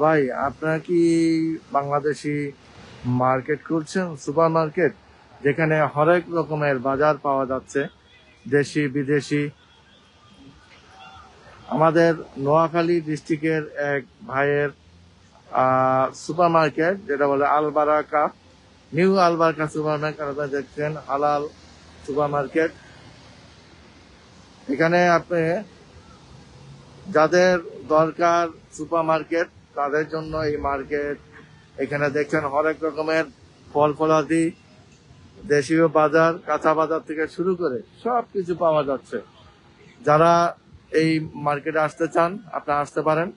ভাই আপনারা কি বাংলাদেশি মার্কেট খুলছেন, সুপার মার্কেট, যেখানে হরেক রকমের বাজার পাওয়া যাচ্ছে, দেশি বিদেশি? আমাদের নোয়াখালী ডিস্ট্রিক্টের এক ভাইয়ের সুপার মার্কেট, যেটা বলে Albaraka, new Albaraka super market. আপনারা দেখছেন হালাল সুপার মার্কেট। এখানে আপনি যাদের দরকার সুপার মার্কেট, তাদের জন্য এই মার্কেট। এখানে দেখছেন হরেক রকমের ফল ফলাদি, দেশীয় বাজার, কাঁচা বাজার থেকে শুরু করে সবকিছু পাওয়া যাচ্ছে। যারা এই মার্কেটে আসতে চান, আপনারা আসতে পারেন।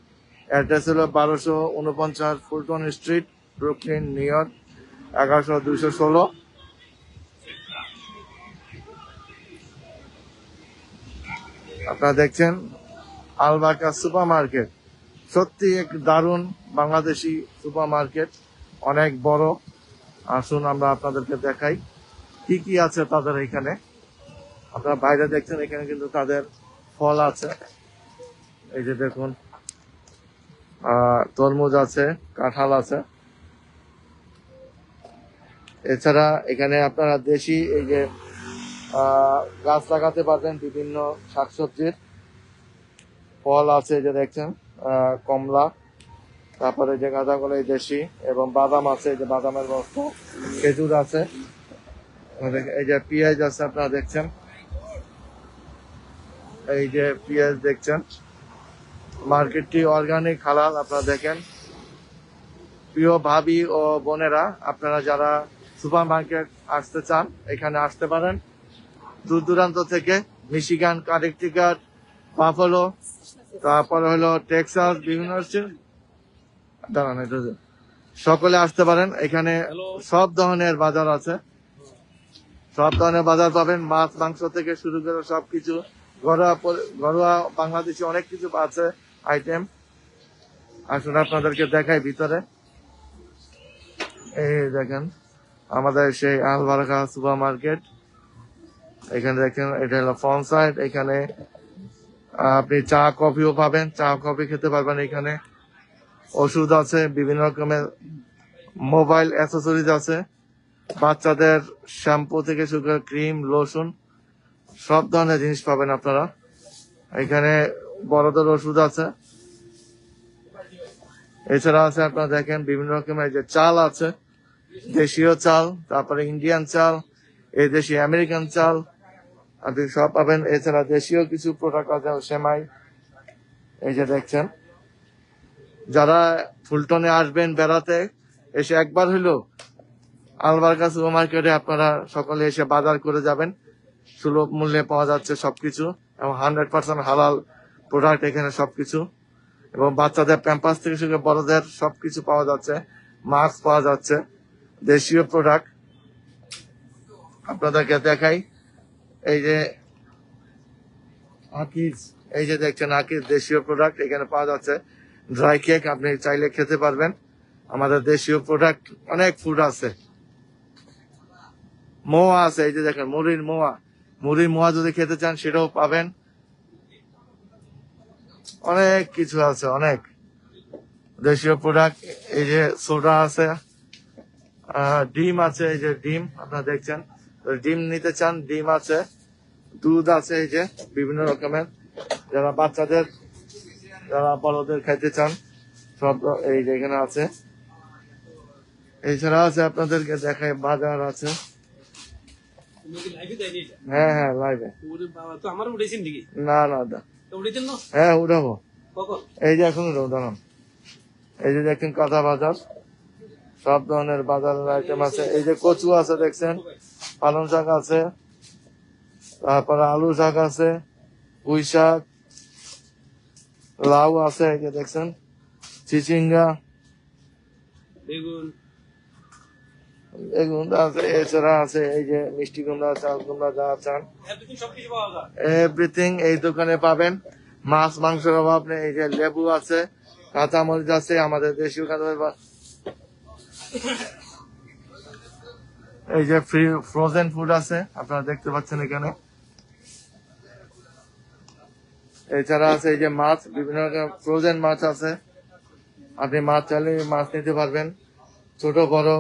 অ্যাড্রেস হলো 1249 Fulton street, Brooklyn, new York 11216। আপনারা দেখছেন আলবাকা সুপার মার্কেট। সত্যি এক দারুণ বাংলাদেশি সুপার মার্কেট, অনেক বড়। আসুন আমরা আপনাদেরকে দেখাই কি কি আছে তাদের এখানে। আপনারা বাইরে দেখছেন, এখানে কিন্তু তাদের ফল আছে। এই যে দেখুন, তরমুজ আছে, কাঁঠাল আছে। এছাড়া এখানে আপনারা দেশি এই যে গাছ লাগাতে পারবেন, বিভিন্ন শাকসবজির ফল আছে। এই যে দেখছেন কমলা, তারপরে যে গাঁদাগুলো দেশি, এবং বাদাম আছে, এই যে বাদামের বস্তা, খেজুর আছে, এই যে পেঁয়াজ আছে। আপনারা দেখছেন এই যে পেঁয়াজ দেখছেন। মার্কেটটি অর্গানিক, হালাল। আপনারা দেখেন, প্রিয় ভাবি ও বোনেরা, আপনারা যারা সুপার মার্কেট আসতে চান, এখানে আসতে পারেন। দূর দূরান্ত থেকে, মিশিগান, কানেকটিকাট, বাফালো, তারপরে হলো টেক্সাস, বিভিন্ন দাঁড়ান একটু, সকলে আসতে পারেন। এখানে সব ধরনের বাজার আছে, সব ধরনের বাজার পাবেন। মাছ মাংস থেকে শুরু করে সবকিছু, ঘরোয়া বাংলাদেশি অনেক কিছু আছে আইটেম। আসুন আপনাদেরকে দেখাই ভিতরে। এই দেখেন আমাদের সেই আলবারাকা সুপার মার্কেট। এখানে দেখেন, এটা হলো ফ্রন্ট সাইড। এখানে আপনি চা কফিও পাবেন, চা কফি খেতে পারবেন। এখানে ওষুধ আছে, বিভিন্ন রকমের মোবাইল অ্যাসেসরিজ আছে, বাচ্চাদের শ্যাম্পু থেকে শুরু করে ক্রিম, লোশন, সব ধরনের জিনিস পাবেন আপনারা এখানে। বড়দের ওষুধ আছে। এছাড়া আছে, আপনারা দেখেন বিভিন্ন রকমের যে চাল আছে, দেশীয় চাল, তারপরে ইন্ডিয়ান চাল, এই দেশি আমেরিকান চাল, আপনি সব পাবেন। এছাড়া দেশীয় কিছু প্রোডাক্ট আছে, সেমাই। এই যে দেখছেন, যারা ফুলটনে আসবেন বেড়াতে, এসে একবার হইলো আলবারকা সুপার মার্কেটে আপনারা সকলে এসে বাজার করে যাবেন। সুলভ মূল্যে পাওয়া যাচ্ছে সবকিছু, এবং 100% হালাল প্রোডাক্ট এখানে সবকিছু। এবং বাচ্চাদের প্যাম্পাস থেকে শুরু করে বড়দের সবকিছু পাওয়া যাচ্ছে, মাস্ক পাওয়া যাচ্ছে, দেশীয় প্রোডাক্ট। আপনাদেরকে দেখাই, এই যে আকিজ, এই যে দেখছেন আকিজ, দেশীয় প্রোডাক্ট এখানে পাওয়া যাচ্ছে। ড্রাই কেক আপনি চাইলে খেতে পারবেন। আমাদের দেশীয় প্রোডাক্ট অনেক ফুড আছে। মোয়া আছে, এই যে দেখেন মুড়ির মোয়া যদি খেতে চান সেটাও পাবেন। অনেক কিছু আছে, অনেক দেশীয় প্রোডাক্ট। এই যে সোডা আছে, ডিম আছে, এই যে ডিম আপনারা দেখছেন, ডিম নিতে চান ডিম আছে, দুধ আছে, এই যে বিভিন্ন রকমের, যারা বাচ্চাদের, যারা বড়দের খাইতে চান সব এই যে এখানে আছে। এছাড়া আছে, আপনাদেরকে দেখায় বাজার আছে। হ্যাঁ হ্যাঁ লাইভে, না না হ্যাঁ উঠাবো, এই যে এখন উঠাবো। এই যে দেখছেন কাঁচা বাজার, সব ধরনের বাজারের আইটেম আছে। এই যে কচু আছে দেখছেন, পালং শাক আছে, তারপরে আলু শাক আছে, পুঁই শাক, লাউ আছে, এই যে দেখছেন চিচিঙ্গা, বেগুন আছে। এছাড়া আছে এই যে মিষ্টি কুমড়া, চাল কুমড়া, যা চান এভরিথিং এই দোকানে পাবেন। মাছ মাংসের অভাব নেই। এই যে লেবু আছে, কাঁচামরিচ আছে, আমাদের দেশীয় কাঁচামরিচ। এই যে ফ্রোজেন ফুড আছে, আপনারা দেখতে পাচ্ছেন এখানে। এছাড়া আছে এই যে মাছ, বিভিন্ন রকম ফ্রোজেন মাছ আছে, আপনি মাছ চাইলে মাছ নিতে পারবেন। ছোট বড়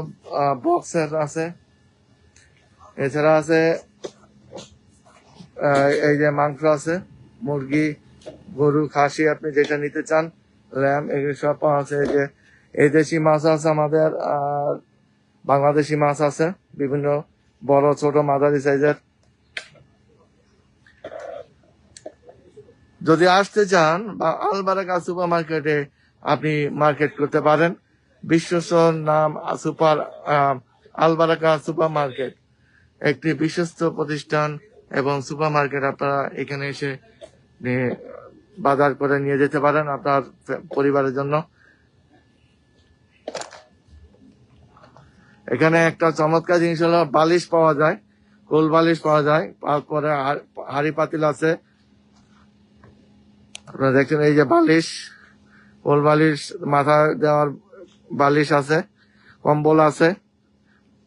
বক্সের আছে। এছাড়া আছে এই যে মাংস আছে, মুরগি, গরু, খাসি, আপনি যেটা নিতে চান, ল্যাম, এগুলো সব পাওয়া আছে। এই যে এই দেশি মাছ আছে আমাদের, আর বাংলাদেশি মাছ আছে বিভিন্ন বড় ছোট মাঝারি সাইজের। যদি আসতে চান বা আলবারাকা সুপার মার্কেটে আপনি মার্কেট করতে পারেন। বিশ্বস্ত নাম সুপার আলবারাকা সুপার মার্কেট, একটি বিশ্বস্ত প্রতিষ্ঠান এবং সুপার মার্কেট। আপনারা এখানে এসে বাজার করে নিয়ে যেতে পারেন আপনার পরিবারের জন্য। এখানে একটা চমৎকার জিনিস হলো বালিশ পাওয়া যায়, কোল বালিশ পাওয়া যায়, তারপরে হাড়ি পাতিল আছে। আপনারা দেখছেন এই যে বালিশ, কোল বালিশ, মাথা দেওয়ার বালিশ আছে, কম্বল আছে,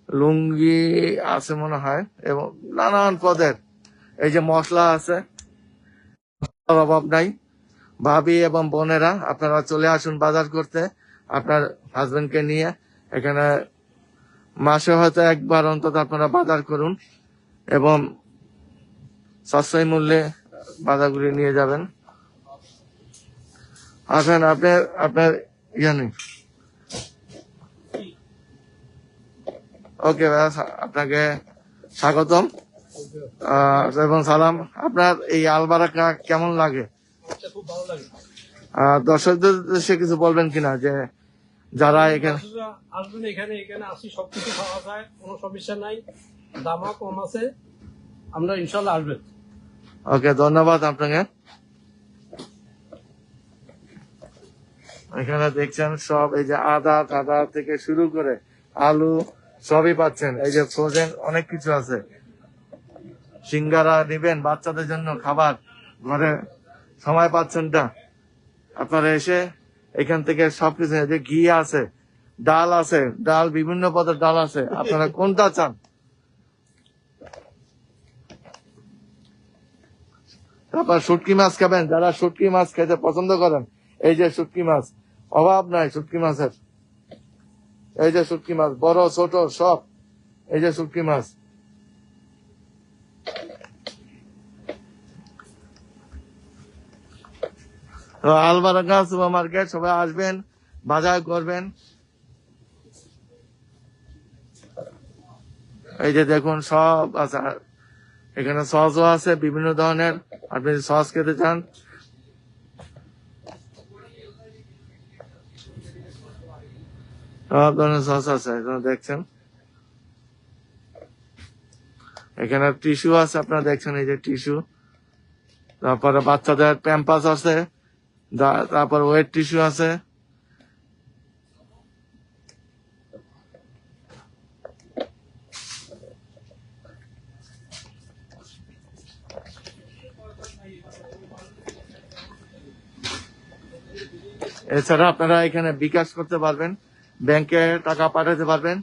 লুঙ্গি আছে মনে হয়, এবং নানান পদের এই যে মশলা আছে, অভাব নাই। ভাবি এবং বোনেরা, আপনারা চলে আসুন বাজার করতে আপনার হাজবেন্ডকে নিয়ে। এখানে মাসে হয়তো একবার অন্তত আপনারা বাজার করুন এবং সাশ্রয়ী মূল্যে বাজারগুলি নিয়ে যাবেন। আসেন, আপনার ইয়ে নেই। ওকে ভাইয়া, আপনাকে স্বাগতম এবং সালাম। আপনার এই আলবারাকা কেমন লাগে? খুব ভালো লাগে। দর্শকদের উদ্দেশ্যে কিছু বলবেন কিনা, যে যারা এখানে আসবেন, এখানে আসি, সবকিছু পাওয়া যায়, কোনো সমস্যা নাই, দামও কম আছে, আমরা ইনশাল্লাহ আসবেন। ওকে, ধন্যবাদ আপনাকে। এখানে দেখছেন সব এই যে আদা টাদা থেকে শুরু করে আলু সবই পাচ্ছেন। এই যে ফ্রোজেন অনেক কিছু আছে। সিঙ্গারা নিবেন বাচ্চাদের জন্য খাবার, ঘরে সময় পাচ্ছেন না, আপনারা এসে এখান থেকে সবকিছু, যে ঘি আছে, ডাল আছে, ডাল বিভিন্ন পদের ডাল আছে, আপনারা কোনটা চান? তারপর শুটকি মাছ খাবেন, যারা শুটকি মাছ খেতে পছন্দ করেন, এই যে শুটকি মাছ, অভাব নাই শুটকি মাছের। এই যে শুটকি মাছ, বড় ছোট সব, এই যে শুটকি মাছ। আলবারাকা সুপার মার্কেট, সবাই আসবেন, বাজার করবেন। এই যে দেখুন সব আছে, এখানে সসও আছে বিভিন্ন ধরনের, আপনি সস খেতে চান। সব ধরনের সস আছে এখানে দেখছেন। এখানে টিস্যু আছে, আপনারা দেখছেন এই যে টিস্যু। তারপরে বাচ্চাদের প্যাম্পাস আছে, তারপর ওয়েট টিস্যু আছে। এছাড়া আপনারা এখানে বিকাশ করতে পারবেন, ব্যাংকে টাকা পাঠাতে পারবেন।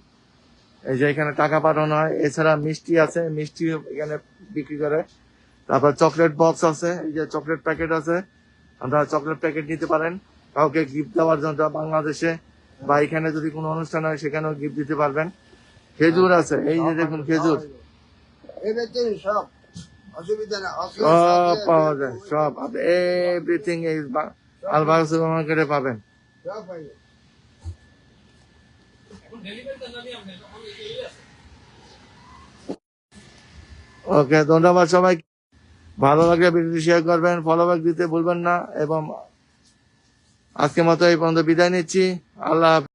এই যে এখানে টাকা পাঠানো হয়। এছাড়া মিষ্টি আছে, মিষ্টি এখানে বিক্রি করে। তারপর চকলেট বক্স আছে, এই যে চকলেট প্যাকেট আছে, আপনারা চকলেট প্যাকেট নিতে পারেন কাউকে গিফট দেওয়ার জন্য বাংলাদেশে, বা এখানে যদি কোনো অনুষ্ঠান হয় সেখানেও গিফট দিতে পারবেন। খেজুর আছে, এই যে দেখুন খেজুর, সব অসুবিধা না, সব পাওয়া যায়, সব এভরিথিং এই আলবারাকা সুপার মার্কেটে পাবেন। সব পাইবে। ওকে, ধন্যবাদ সবাই। ভালো লাগলে ভিডিওটি শেয়ার করবেন, ফলো ব্যাক দিতে ভুলবেন না, এবং আজকের মতো এই পর্যন্ত বিদায় নিচ্ছি। আল্লাহ হাফেজ।